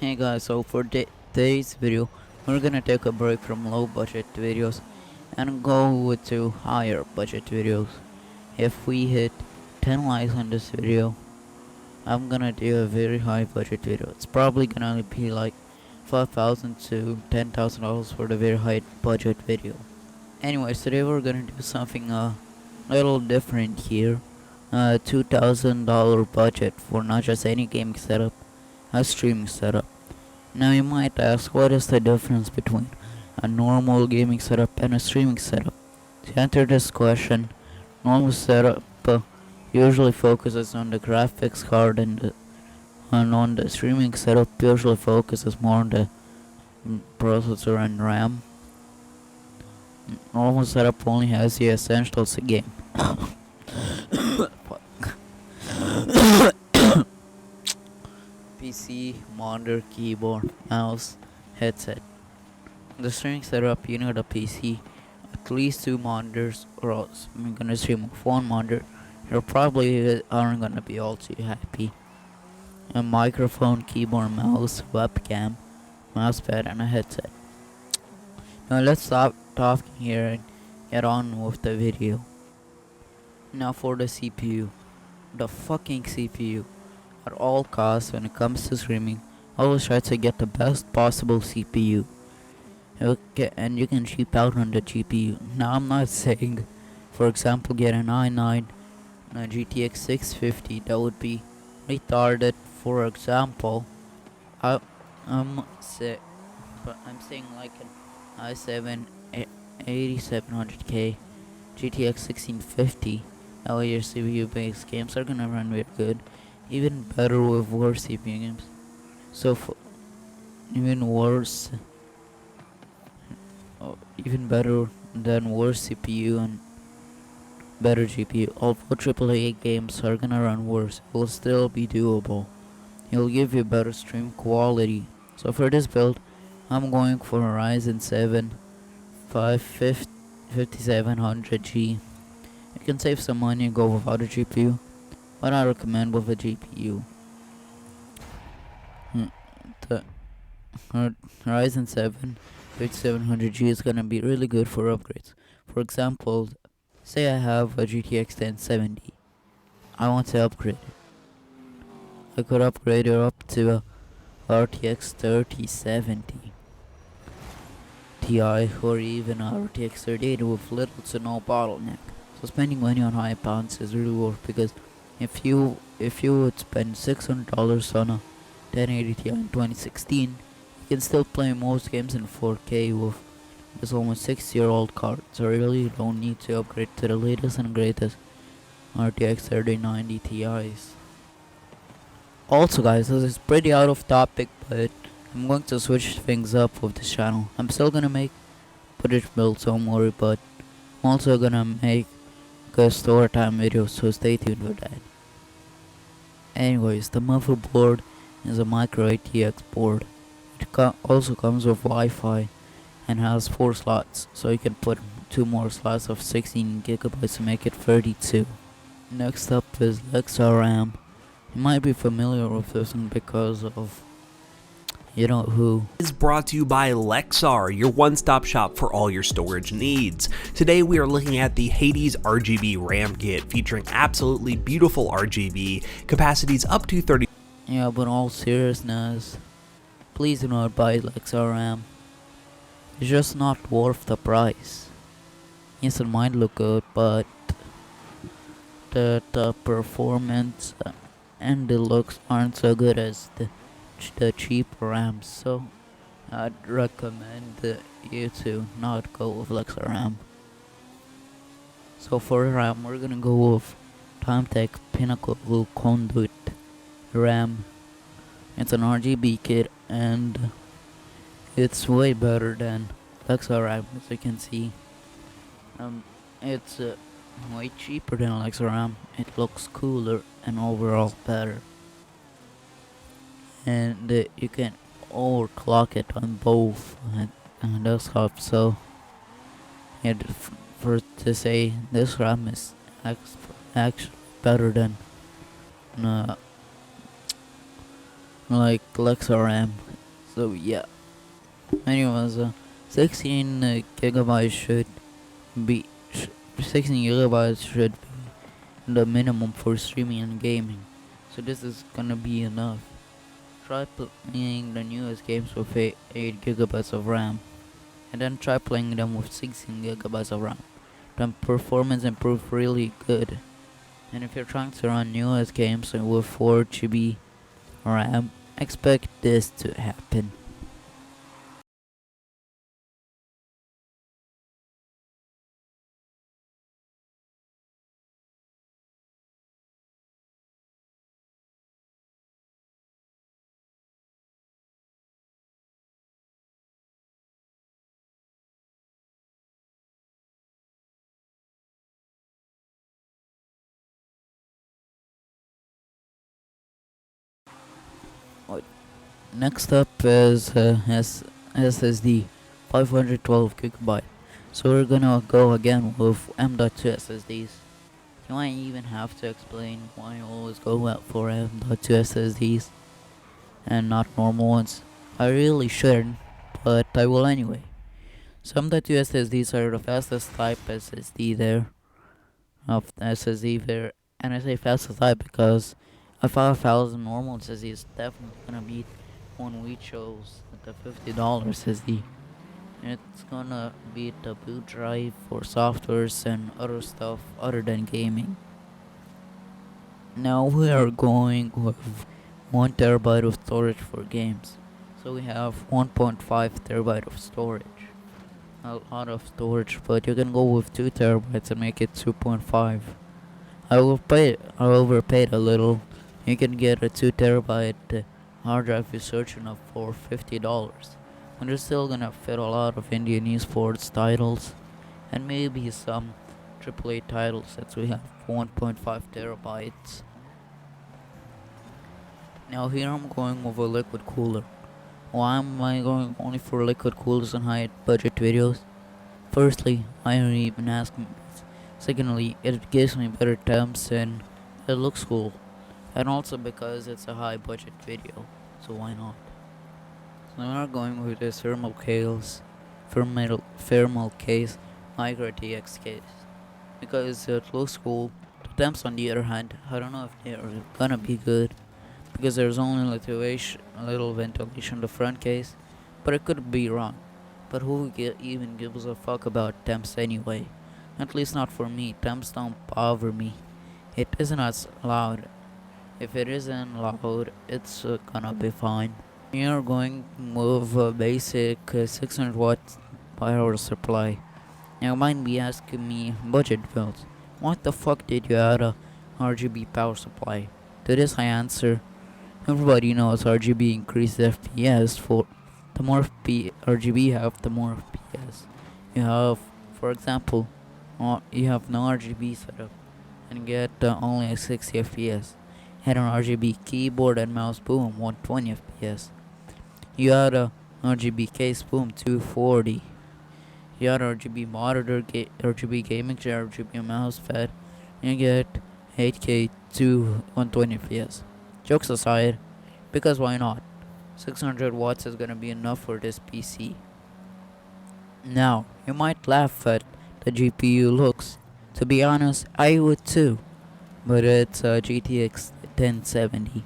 Hey guys, so for today's video, we're gonna take a break from low budget videos and go to higher budget videos. If we hit 10 likes on this video, I'm gonna do a very high budget video. It's probably gonna be like $5,000 to $10,000 for the very high budget video. Anyways, today we're gonna do something a little different here. $2,000 budget for not just any gaming setup, a streaming setup. Now you might ask, what is the difference between a normal gaming setup and a streaming setup? To answer this question, normal setup usually focuses on the graphics card and on the streaming setup usually focuses more on the processor and RAM. Normal setup only has the essentials game. PC, monitor, keyboard, mouse, headset. The streaming setup, you need a PC, at least 2 monitors, or else I'm gonna stream with 1 monitor. You probably aren't gonna be all too happy. A microphone, keyboard, mouse, webcam, mousepad, and a headset. Now let's stop talking here and get on with the video. Now for the CPU. The fucking CPU. At all costs, when it comes to streaming, always try to get the best possible CPU. Okay, and you can cheap out on the GPU. Now I'm not saying, for example, get an i9 and a GTX 650. That would be retarded. For example, I'm saying like an i7 8700K GTX 1650. That way your CPU based games are gonna run very good. Even better with worse CPU games. So even worse, even better than worse CPU and better GPU. Although AAA games are gonna run worse, it will still be doable. It'll give you better stream quality. So for this build, I'm going for a Ryzen 7 5700G. You can save some money and go without a GPU, but I recommend with a GPU. The Ryzen 7 5700G is gonna be really good for upgrades. For example, say I have a GTX 1070. I want to upgrade it. I could upgrade it up to a RTX 3070 Ti or even a RTX 3080 with little to no bottleneck. So spending money on high pounds is really worth, because if you would spend $600 on a 1080 Ti in 2016, you can still play most games in 4K with this almost 6-year-old card. So really you don't need to upgrade to the latest and greatest RTX 3090 Ti's. Also guys, this is pretty out of topic, but I'm going to switch things up with this channel. I'm still gonna make footage builds, don't worry, but I'm also gonna make good story time videos, so stay tuned for that. Anyways, the motherboard is a micro ATX board. It also comes with Wi-Fi and has 4 slots, so you can put 2 more slots of 16 gigabytes to make it 32. Next up is Lexar RAM. You might be familiar with this one because of you know who. Is brought to you by Lexar, your one-stop shop for all your storage needs. Today we are looking at the Hades RGB RAM kit, featuring absolutely beautiful RGB, capacities up to 30. Yeah, but in all seriousness, please do not buy Lexar RAM. It's just not worth the price. Yes, it might look good, but the performance and the looks aren't so good as the cheap RAMs, so I'd recommend you to not go with Lexar RAM. So for RAM, we're gonna go with Timetec Pinnacle Conduit RAM. It's an RGB kit and it's way better than Lexar RAM, as you can see. It's way cheaper than Lexar RAM. It looks cooler and overall better. And you can overclock it on both desktops. So yeah, for to say this RAM is actually better than like Lexar RAM. So yeah. Anyways, 16 gigabytes should be 16 gigabytes should be the minimum for streaming and gaming. So this is gonna be enough. Try playing the newest games with 8 gigabytes of RAM, and then try playing them with 16 gigabytes of RAM. Then performance improve really good. And if you're trying to run newest games with 4 GB RAM, expect this to happen. Next up is SSD, 512 gigabyte. So we're gonna go again with M.2 SSDs. You might even have to explain why I always go out for M.2 SSDs and not normal ones. I really shouldn't, but I will anyway. So M.2 SSDs are the fastest type SSD there, and I say fastest type because a 5000 normal SSD is definitely gonna beat one we chose at the $50 SSD. It's gonna beat the boot drive for softwares and other stuff other than gaming. Now we are going with 1 terabyte of storage for games. So we have 1.5 terabyte of storage. A lot of storage, but you can go with 2 terabytes and make it 2.5. I overpaid a little. You can get a 2 terabyte hard drive you're searching up for $50. And you're still gonna fit a lot of Indian esports titles and maybe some AAA titles since we have 1.5 terabytes. Now here I'm going with a liquid cooler. Why am I going only for liquid coolers and high budget videos? Firstly, I don't even ask me. Secondly, it gives me better temps and it looks cool. And also because it's a high budget video, so why not? So we're going with this thermal case micro TX case because it looks cool. The temps on the other hand, I don't know if they are gonna be good because there's only a little ventilation in the front case, but it could be wrong. But who even gives a fuck about temps anyway? At least not for me. Temps don't bother me. It isn't as loud. If it isn't loud, it's gonna be fine. We are going with a basic 600 watt power supply. Now you might be asking me budget builds. What the fuck did you add a RGB power supply? To this I answer, everybody knows RGB increases FPS. For the more RGB you have, the more FPS you have. For example, you have no RGB setup and get only a 60 FPS. Had an RGB keyboard and mouse, boom, 120 FPS. You had a RGB case, boom, 240. You had RGB monitor, RGB gaming chair, RGB mousepad, and you get 8K to 120 FPS. Jokes aside, because why not? 600 watts is gonna be enough for this PC. Now, you might laugh at the GPU looks. To be honest, I would too. But it's a GTX 1070.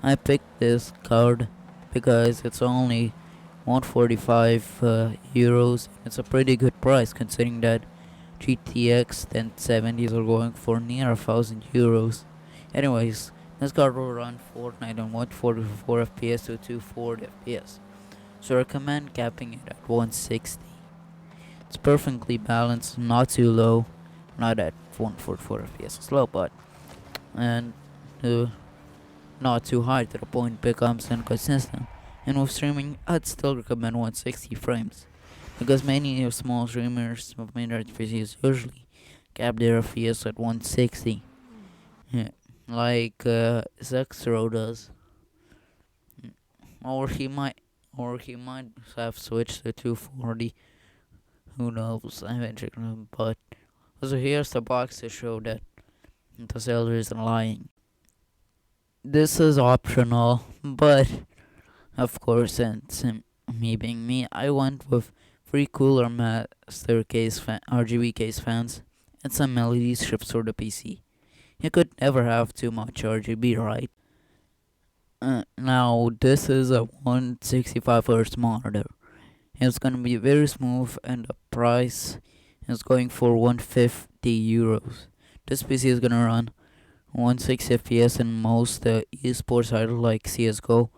I picked this card because it's only 145 euros. It's a pretty good price considering that GTX 1070s are going for near 1000 euros. Anyways, this card will run Fortnite on 144 FPS to 240 FPS. So I recommend capping it at 160. It's perfectly balanced, not too low, not at 144 FPS slow, but and not too high to the point it becomes inconsistent. And with streaming, I'd still recommend 160 frames because many small streamers of mid-range PCs usually cap their FPS at 160, yeah, like Zexro does, or he might have switched to 240. Who knows? I haven't checked them, but so here's the box to show that the seller isn't lying. This is optional, but Of course, since me being me, I went with three CoolerMaster RGB case fans and some LED strips for the PC. You could never have too much RGB, right? Now, this is a 165Hz monitor. It's gonna be very smooth, and the price is going for 150 euros. This PC is gonna run 160 FPS in most esports titles like CSGO,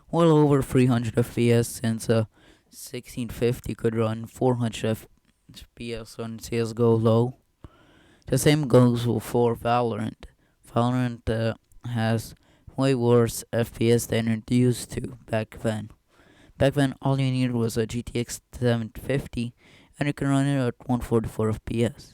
well over 300 FPS since 1650 could run 400 FPS on CSGO low. The same goes for Valorant. Valorant has way worse FPS than it used to back then. Back then, all you needed was a GTX 750, and you can run it at 144 FPS.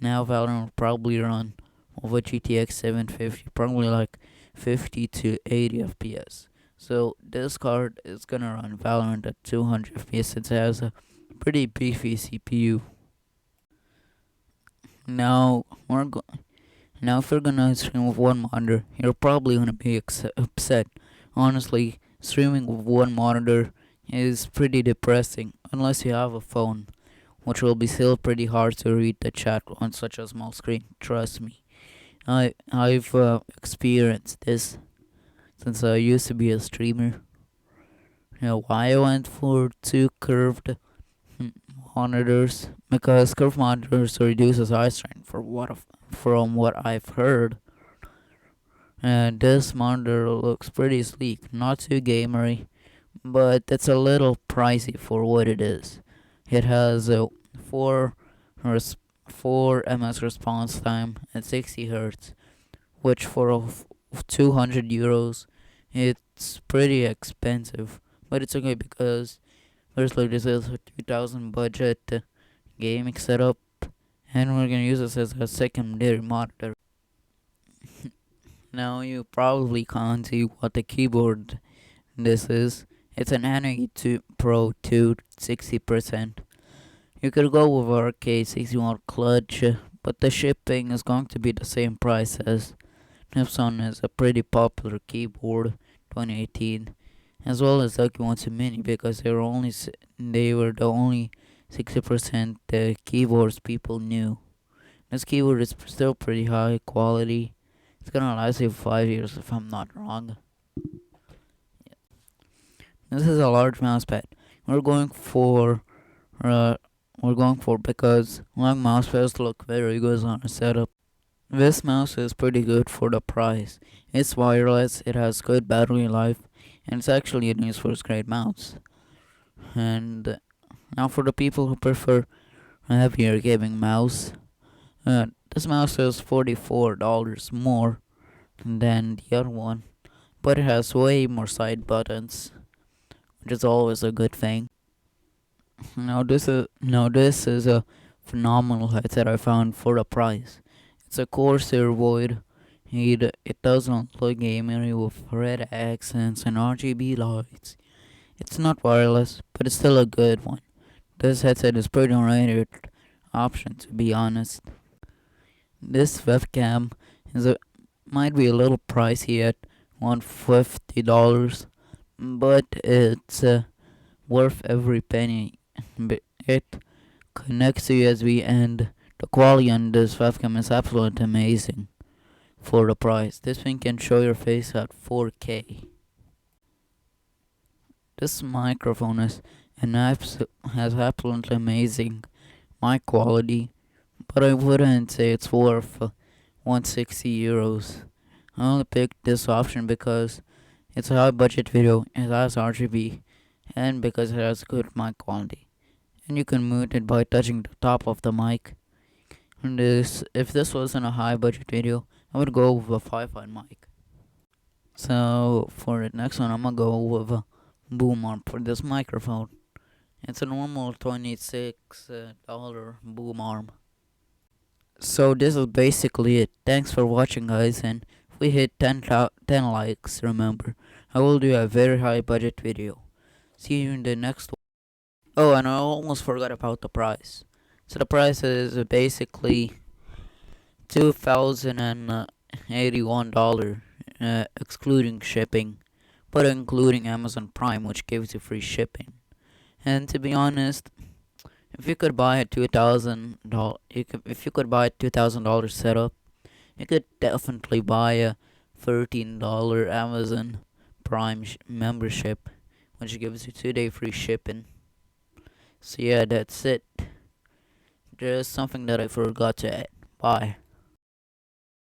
Now, Valorant will probably run with a GTX 750, probably like 50 to 80 FPS. So, this card is gonna run Valorant at 200 FPS since it has a pretty beefy CPU. Now, now if you're gonna stream with one monitor, you're probably gonna be upset. Honestly, streaming with one monitor is pretty depressing unless you have a phone, which will be still pretty hard to read the chat on such a small screen. Trust me, I've experienced this since I used to be a streamer. You know why I went for two curved monitors? Because curved monitors reduces eye strain from what I've heard. And this monitor looks pretty sleek, not too gamery, but it's a little pricey for what it is. It has a 4 ms response time at 60 Hz, which for 200 euros, it's pretty expensive. But it's okay because firstly, this is a 2000 budget gaming setup, and we're gonna use this as a secondary monitor. Now you probably can't see what the keyboard this is. It's an Aoc Pro 60%. You could go with our K61 clutch, but the shipping is going to be the same price as Nipson is a pretty popular keyboard 2018, as well as Lucky Ones Mini because they were the only 60% keyboards people knew. This keyboard is still pretty high quality. It's gonna last you 5 years if I'm not wrong. This is a large mousepad. We're going for because long mousepads look very good on a setup. This mouse is pretty good for the price. It's wireless, it has good battery life, and it's actually a nice first grade mouse. And now for the people who prefer a heavier gaming mouse, this mouse is $44 more than the other one, but it has way more side buttons, which is always a good thing. Now this is a phenomenal headset I found for the price. It's a Corsair Void. It doesn't look gamery with red accents and RGB lights. It's not wireless, but it's still a good one. This headset is pretty rated option to be honest. This webcam might be a little pricey at $150, but it's worth every penny. It connects to USB, and the quality on this webcam is absolutely amazing for the price. This thing can show your face at 4K. This microphone has absolutely amazing mic quality, but I wouldn't say it's worth 160 euros. I only picked this option because it's a high budget video, it has RGB, and because it has good mic quality. And you can mute it by touching the top of the mic. And if this wasn't a high budget video, I would go with a Wi-Fi mic. So for the next one, I'm gonna go with a boom arm for this microphone. It's a normal $26 boom arm. So this is basically it. Thanks for watching, guys, and if we hit 10 likes, remember, I will do a very high budget video. See you in the next one. Oh, and I almost forgot about the price. So the price is basically $2,081, excluding shipping. but including Amazon Prime, which gives you free shipping. And to be honest, if you could buy a $2,000, if you could buy a $2,000 setup, you could definitely buy a $13 Amazon Prime membership, which gives you 2-day free shipping. So yeah, that's it. Just something that I forgot to add. Bye.